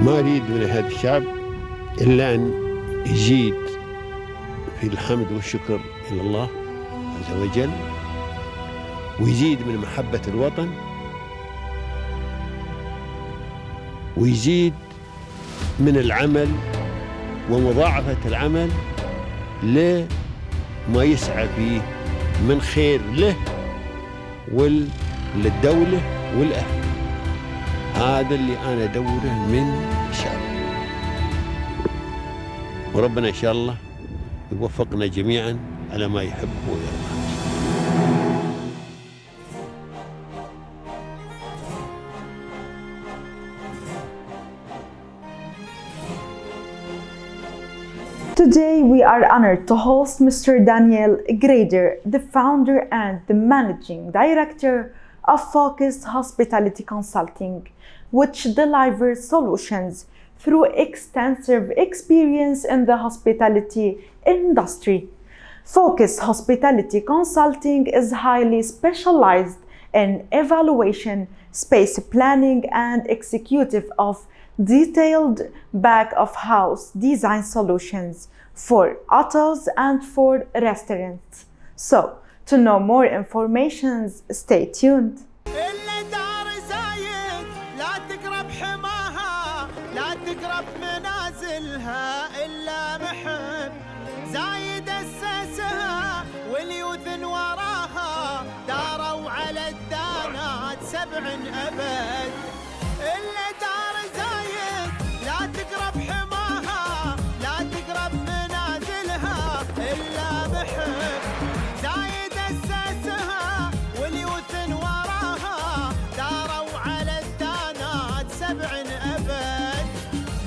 ما أريد من هذا الشعب إلا أن يزيد في الحمد والشكر إلى الله عز وجل، ويزيد من محبة الوطن، ويزيد من العمل ومضاعفة العمل لما يسعى فيه من خير له وللدولة والأهل. هذا اللي أنا أدوره من الشعب، وربنا إن شاء الله يوفقنا جميعا على ما يحب ويرضى. Today we are honored to host Mr. Daniel Grieder, the founder and the managing director of Focus Hospitality Consulting, which delivers solutions through extensive experience in the hospitality industry. Focus Hospitality Consulting is highly specialized in evaluation, space planning, and executive of detailed back-of-house design solutions for hotels and for restaurants. So, to know more information, stay tuned. زايد أسسها واليوثن وراها داروا على الدانات 7 أبد. إلا دار زايد لا تقرب حماها، لا تقرب منازلها إلا محب. زايد أسسها واليوثن وراها داروا على الدانات 7 أبد.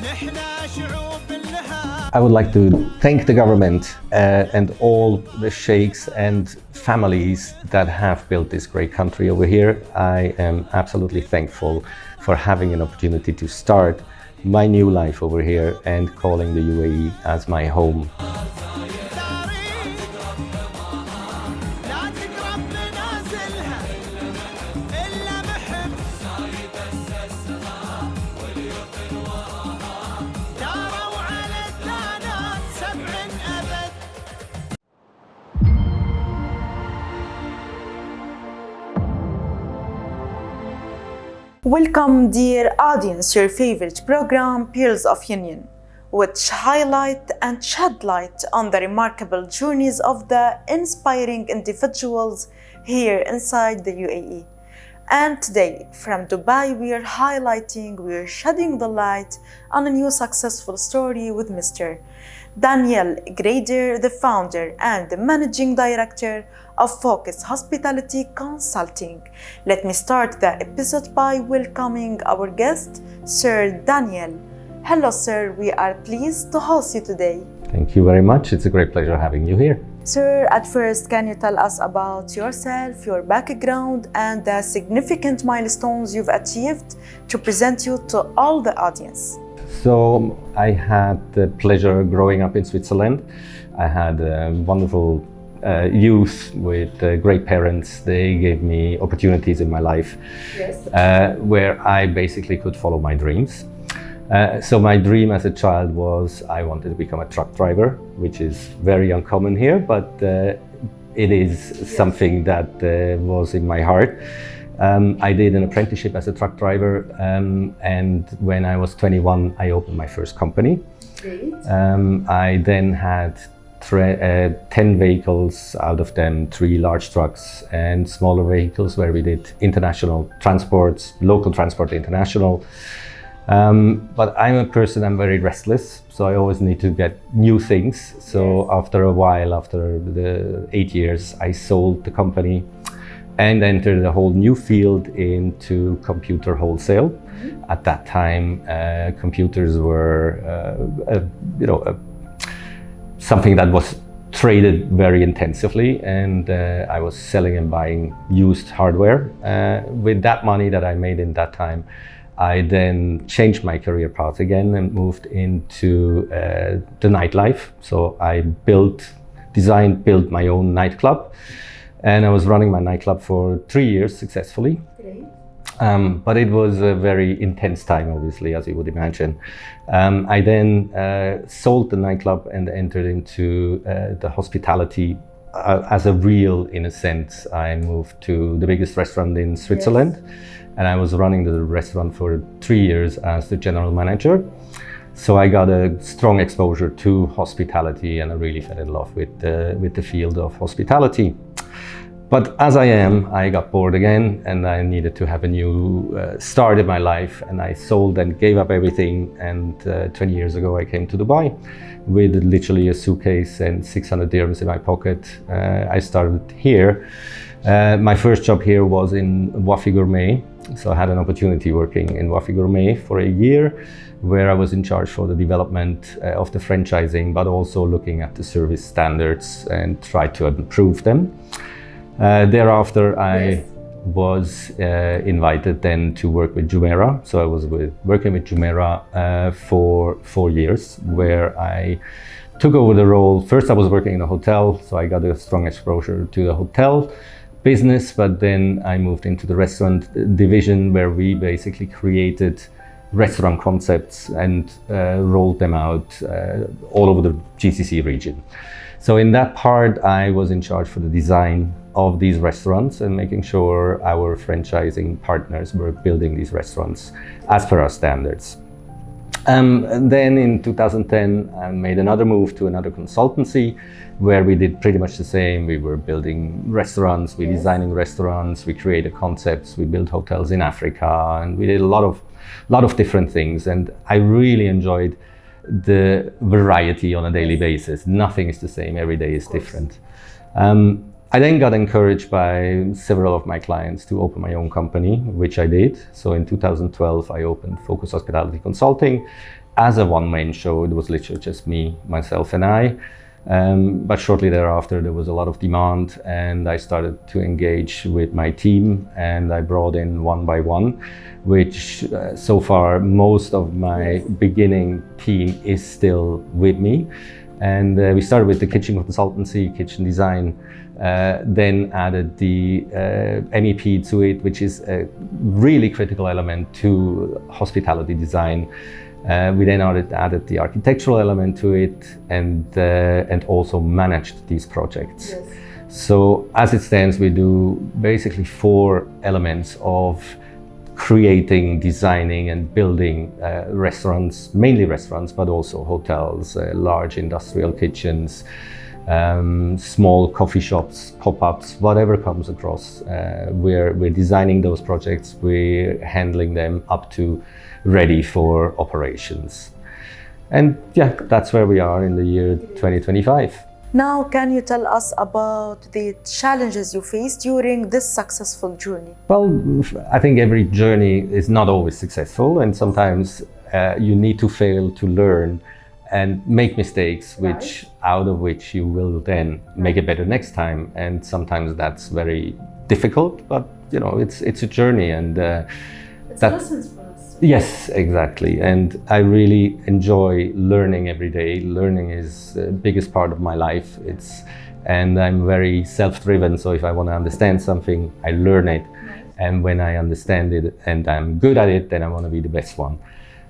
نحنا شعوب لها. I would like to thank the government and all the sheikhs and families that have built this great country over here. I am absolutely thankful for having an opportunity to start my new life over here and calling the UAE as my home. Welcome, dear audience, your favorite program, Pearls of Union, which highlight and shed light on the remarkable journeys of the inspiring individuals here inside the UAE. And today, from Dubai, we are shedding the light on a new successful story with Mr. Daniel Grieder, the founder and the managing director of Focus Hospitality Consulting. Let me start the episode by welcoming our guest, Sir Daniel. Hello, sir. We are pleased to host you today. Thank you very much. It's a great pleasure having you here. Sir, at first, can you tell us about yourself, your background, and the significant milestones you've achieved to present you to all the audience? So I had the pleasure growing up in Switzerland. I had a wonderful youth with great parents. They gave me opportunities in my life. Yes. Where I basically could follow my dreams. So my dream as a child was I wanted to become a truck driver, which is very uncommon here, but it is something that was in my heart. I did an apprenticeship as a truck driver, and when I was 21, I opened my first company. Great. I then had 10 vehicles, out of them 3 large trucks and smaller vehicles where we did international transports, local transport international. But I'm a person, I'm very restless, so I always need to get new things. So after a while, after the 8 years, I sold the company and entered a whole new field into computer wholesale. At that time, computers were, something that was traded very intensively, and I was selling and buying used hardware. With that money that I made in that time, I then changed my career path again and moved into the nightlife. So I built my own nightclub, and I was running my nightclub for 3 years successfully. Great. But it was a very intense time, obviously, as you would imagine. I then sold the nightclub and entered into the hospitality as a real, in a sense. I moved to the biggest restaurant in Switzerland, yes. And I was running the restaurant for 3 years as the general manager. So I got a strong exposure to hospitality, and I really fell in love with the field of hospitality. But as I got bored again, and I needed to have a new start in my life, and I sold and gave up everything. And 20 years ago, I came to Dubai with literally a suitcase and 600 dirhams in my pocket. I started here. My first job here was in Wafi Gourmet. So I had an opportunity working in Wafi Gourmet for a year, where I was in charge for the development of the franchising, but also looking at the service standards and try to improve them. Thereafter, I was invited then to work with Jumeirah. So I was working with Jumeirah for 4 years, where I took over the role. First, I was working in a hotel, so I got a strong exposure to the hotel business, but then I moved into the restaurant division, where we basically created restaurant concepts and rolled them out all over the GCC region. So in that part, I was in charge for the design of these restaurants and making sure our franchising partners were building these restaurants as per our standards. And then in 2010, I made another move to another consultancy, where we did pretty much the same. We were building restaurants, we designing restaurants, we created concepts, we built hotels in Africa, and we did a lot of different things. And I really enjoyed the variety on a daily basis. Nothing is the same, every day is different. I then got encouraged by several of my clients to open my own company, which I did. So in 2012, I opened Focus Hospitality Consulting as a one-man show. It was literally just me, myself, and I. But shortly thereafter, there was a lot of demand, and I started to engage with my team, and I brought in one by one, which so far most of my beginning team is still with me. And we started with the kitchen consultancy, kitchen design, then added the MEP to it, which is a really critical element to hospitality design. We then added the architectural element to it, and also managed these projects. Yes. So as it stands, we do basically 4 elements of creating, designing, and building restaurants, mainly restaurants, but also hotels, large industrial kitchens, small coffee shops, pop-ups, whatever comes across. We're designing those projects, we're handling them up to ready for operations. And yeah, that's where we are in the year 2025. Now, can you tell us about the challenges you faced during this successful journey? Well, I think every journey is not always successful, and sometimes you need to fail to learn and make mistakes, which out of which you will then make it better next time. And sometimes that's very difficult, but you know, it's a journey, and it's lessons for us. Yes, exactly. And I really enjoy learning every day. Learning is the biggest part of my life. And I'm very self-driven. So if I want to understand something, I learn it. And when I understand it and I'm good at it, then I want to be the best one.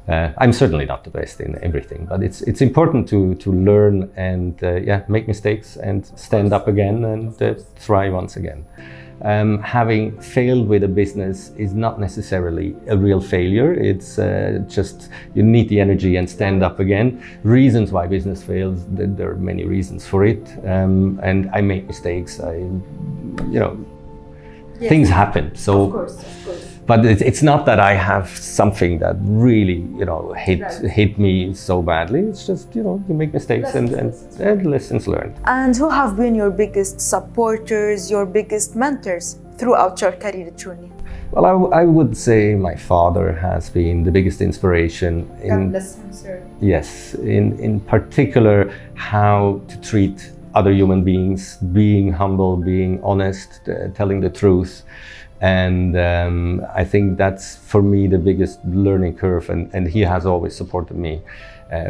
I'm certainly not the best in everything, but it's important to learn and make mistakes and stand up again and try once again. Having failed with a business is not necessarily a real failure. It's just you need the energy and stand up again. Reasons why business fails, there are many reasons for it, and I make mistakes. Things happen. So. Of course. But it's not that I have something that really, hit me so badly. It's just, you make mistakes and lessons learned. And who have been your biggest supporters, your biggest mentors throughout your career journey? Well, I would say my father has been the biggest inspiration. God bless him, sir. Yes, in particular, how to treat other human beings, being humble, being honest, telling the truth. And I think that's for me the biggest learning curve, and he has always supported me.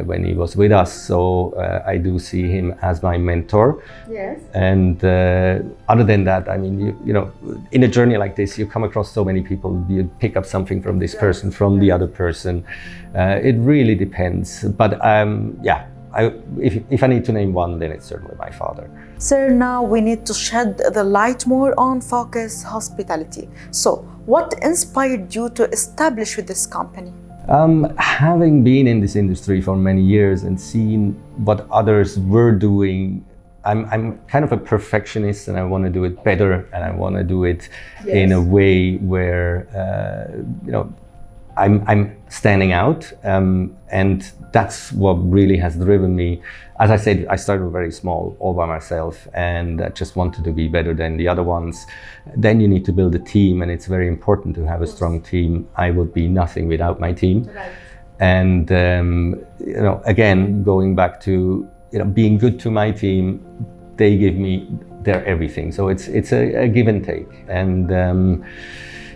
when he was with us. So I do see him as my mentor. Yes. And other than that, I mean, you know, in a journey like this, you come across so many people. You pick up something from this person, from the other person. It really depends. But yeah, if I need to name one, then it's certainly my father. Sir, now we need to shed the light more on Focus Hospitality. So, what inspired you to establish with this company? Having been in this industry for many years and seen what others were doing, I'm kind of a perfectionist, and I want to do it better, and I want to do it in a way where you know, I'm standing out, and that's what really has driven me. As I said, I started very small, all by myself, and I just wanted to be better than the other ones. Then you need to build a team, and it's very important to have a strong team. I would be nothing without my team. Right. And you know, again, going back to, you know, being good to my team, they give me their everything. So it's a give and take. And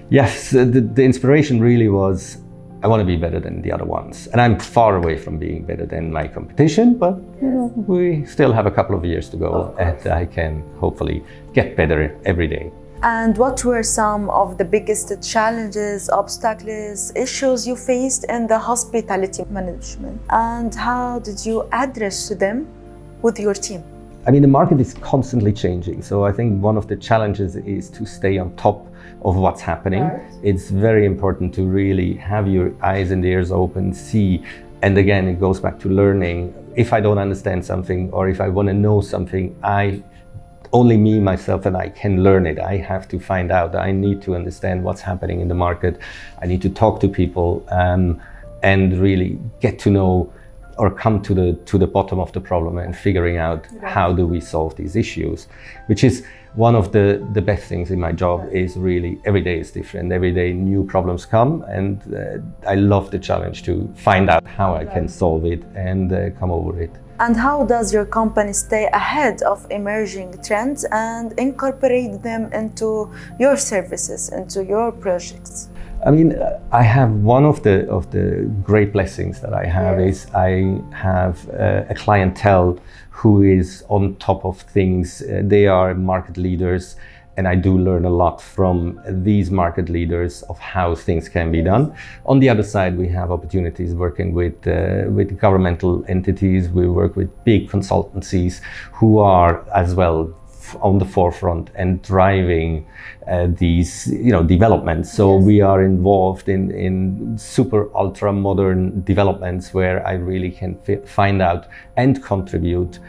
yes, the inspiration really was, I want to be better than the other ones. And I'm far away from being better than my competition, but you know, we still have a couple of years to go, and I can hopefully get better every day. And what were some of the biggest challenges, obstacles, issues you faced in the hospitality management? And how did you address them with your team? I mean, the market is constantly changing. So I think one of the challenges is to stay on top of what's happening. Right. It's very important to really have your eyes and ears open, see. And again, it goes back to learning. If I don't understand something, or if I want to know something, only me, myself, and I can learn it. I have to find out. I need to understand what's happening in the market. I need to talk to people and really get to know or come to the bottom of the problem and figuring out how do we solve these issues, which is one of the best things in my job. Is really every day is different. Every day new problems come, and I love the challenge to find out how I can solve it and come over it. And how does your company stay ahead of emerging trends and incorporate them into your services, into your projects? I mean, I have one of the great blessings that I have is I have a clientele who is on top of things. They are market leaders, and I do learn a lot from these market leaders of how things can be done. On the other side, we have opportunities working with governmental entities. We work with big consultancies who are as well on the forefront and driving these, you know, developments. So we are involved in super ultra modern developments where I really can find out and contribute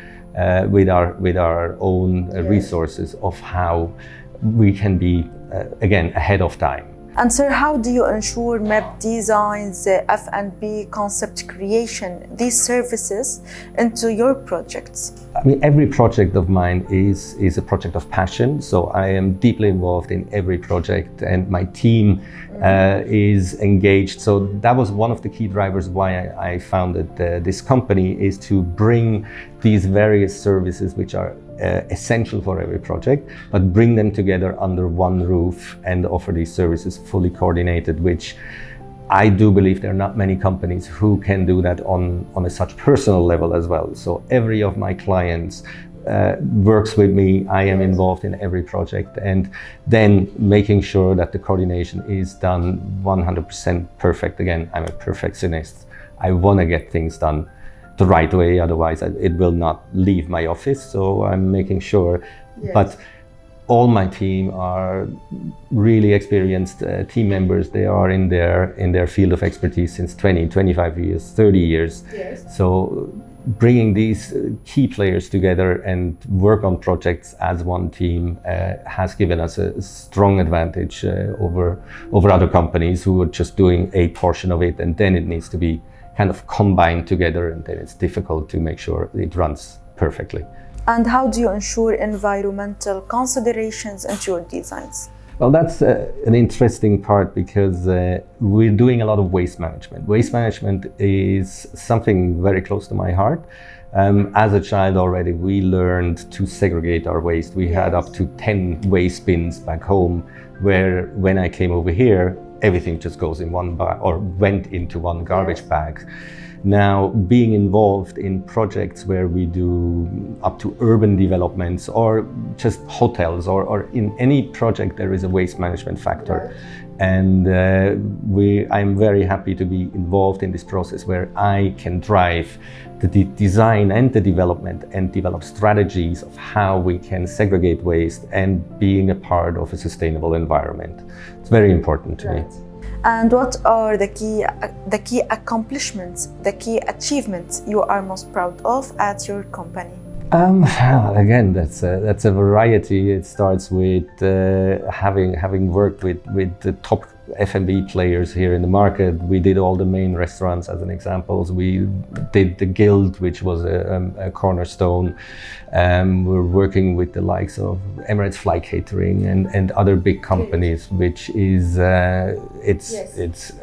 with our own resources of how we can be again ahead of time. And sir, how do you ensure map designs, F&B concept creation, these services into your projects? I mean, every project of mine is a project of passion. So I am deeply involved in every project, and my team is engaged. So that was one of the key drivers why I founded this company, is to bring these various services which are essential for every project, but bring them together under one roof and offer these services fully coordinated, which I do believe there are not many companies who can do that on a such personal level as well. So every of my clients works with me. I am involved in every project, and then making sure that the coordination is done 100% perfect. Again, I'm a perfectionist. I want to get things done the right way, otherwise it will not leave my office. So I'm making sure, but all my team are really experienced team members. They are in their field of expertise since 20, 25 years, 30 years. So bringing these key players together and work on projects as one team has given us a strong advantage over other companies who are just doing a portion of it, and then it needs to be kind of combined together, and then it's difficult to make sure it runs perfectly. And how do you ensure environmental considerations into your designs? Well, that's an interesting part, because we're doing a lot of waste management. Waste management is something very close to my heart. As a child already, we learned to segregate our waste. We had up to 10 waste bins back home, where when I came over here, everything just goes in one bag, or went into one garbage bag. Now, being involved in projects where we do up to urban developments or just hotels or in any project there is a waste management factor. And I'm very happy to be involved in this process where I can drive the design and the development and develop strategies of how we can segregate waste and being a part of a sustainable environment. It's very important to me. And what are the key accomplishments, the key achievements you are most proud of at your company? Again, that's a variety. It starts with having worked with the top F&B players here in the market. We did all the main restaurants as an example. We did the Guild, which was a cornerstone. We're working with the likes of Emirates Fly Catering and other big companies, which is it's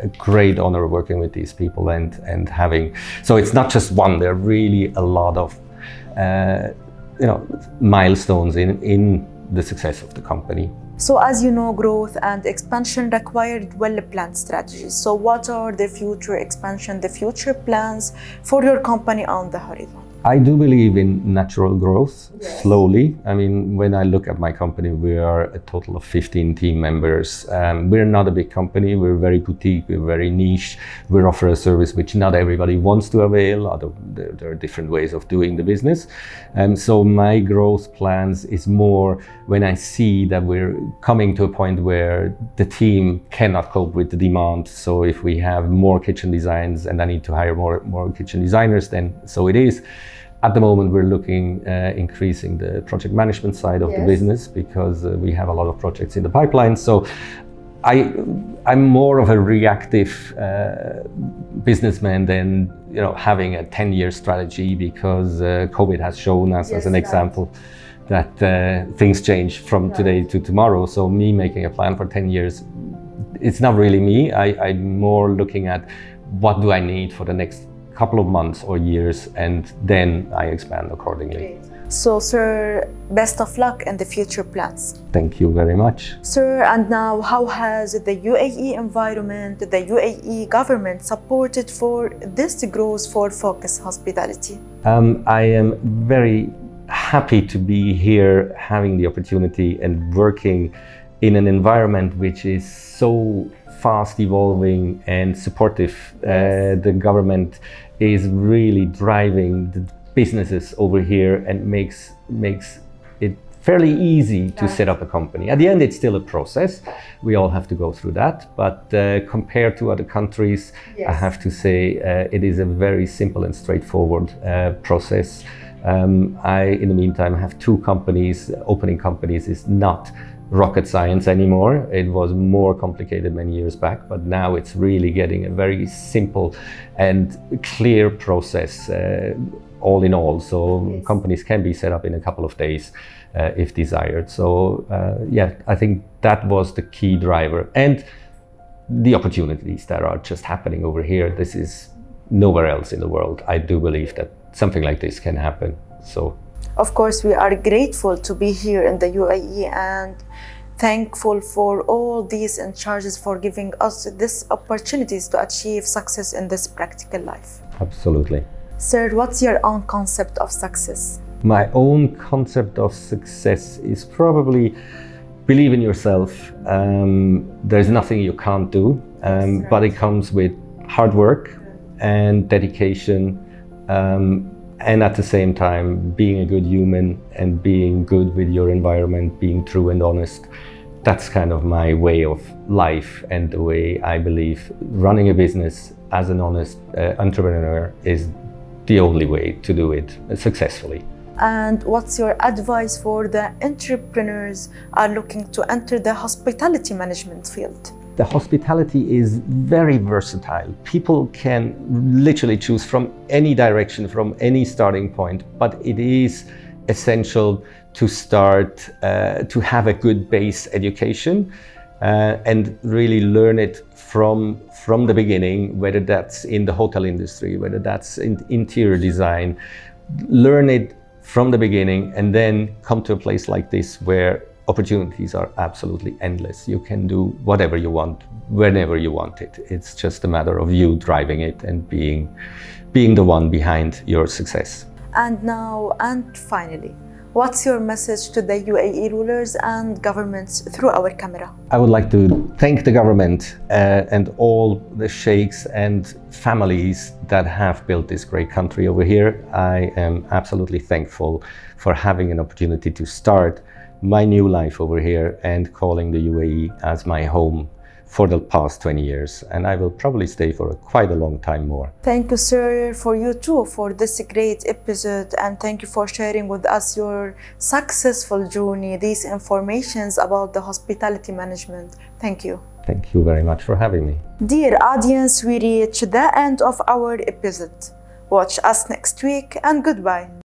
a great honor working with these people and having. So it's not just one. There are really a lot of milestones in the success of the company. So as you know, growth and expansion required well-planned strategies. So what are the future expansion, the future plans for your company on the horizon? I do believe in natural growth, slowly. I mean, when I look at my company, we are a total of 15 team members. We're not a big company, we're very boutique, we're very niche. We offer a service which not everybody wants to avail, there are different ways of doing the business. So my growth plans is more when I see that we're coming to a point where the team cannot cope with the demand. So if we have more kitchen designs and I need to hire more kitchen designers, then so it is. At the moment, we're looking increasing the project management side of the business because we have a lot of projects in the pipeline. So I'm more of a reactive businessman than having a 10-year strategy because COVID has shown us as an example that things change from today to tomorrow. So me making a plan for 10 years, it's not really me. I'm more looking at what do I need for the next couple of months or years, and then I expand accordingly. So, sir, best of luck in the future plans. Thank you very much. Sir, and now how has the UAE environment, the UAE government supported for this growth for Focus Hospitality? I am very happy to be here, having the opportunity and working in an environment which is so fast evolving and supportive. The government is really driving the businesses over here and makes it fairly easy to set up a company. At the end, it's still a process. We all have to go through that. But compared to other countries, I have to say it is a very simple and straightforward process. In the meantime, have two companies. Opening companies is not rocket science anymore. It was more complicated many years back, but now it's really getting a very simple and clear process all in all. So companies can be set up in a couple of days if desired. So I think that was the key driver. And the opportunities that are just happening over here, this is nowhere else in the world. I do believe that something like this can happen. So, of course, we are grateful to be here in the UAE and thankful for all these in charges for giving us these opportunities to achieve success in this practical life. Absolutely. Sir, what's your own concept of success? My own concept of success is probably believe in yourself. There's nothing you can't do, but it comes with hard work and dedication. And at the same time, being a good human and being good with your environment, being true and honest. That's kind of my way of life and the way I believe running a business as an honest entrepreneur is the only way to do it successfully. And what's your advice for the entrepreneurs are looking to enter the hospitality management field? The hospitality is very versatile. People can literally choose from any direction, from any starting point, but it is essential to start to have a good base education and really learn it from the beginning, whether that's in the hotel industry, whether that's in interior design. Learn it from the beginning and then come to a place like this where opportunities are absolutely endless. You can do whatever you want, whenever you want it. It's just a matter of you driving it and being the one behind your success. And now, and finally, what's your message to the UAE rulers and governments through our camera? I would like to thank the government and all the sheikhs and families that have built this great country over here. I am absolutely thankful for having an opportunity to start my new life over here and calling the UAE as my home for the past 20 years, and I will probably stay for quite a long time more. Thank you, sir, for you too, for this great episode, and thank you for sharing with us your successful journey, these informations about the hospitality management. Thank you. Thank you very much for having me. Dear audience, we reach the end of our episode. Watch us next week, and goodbye.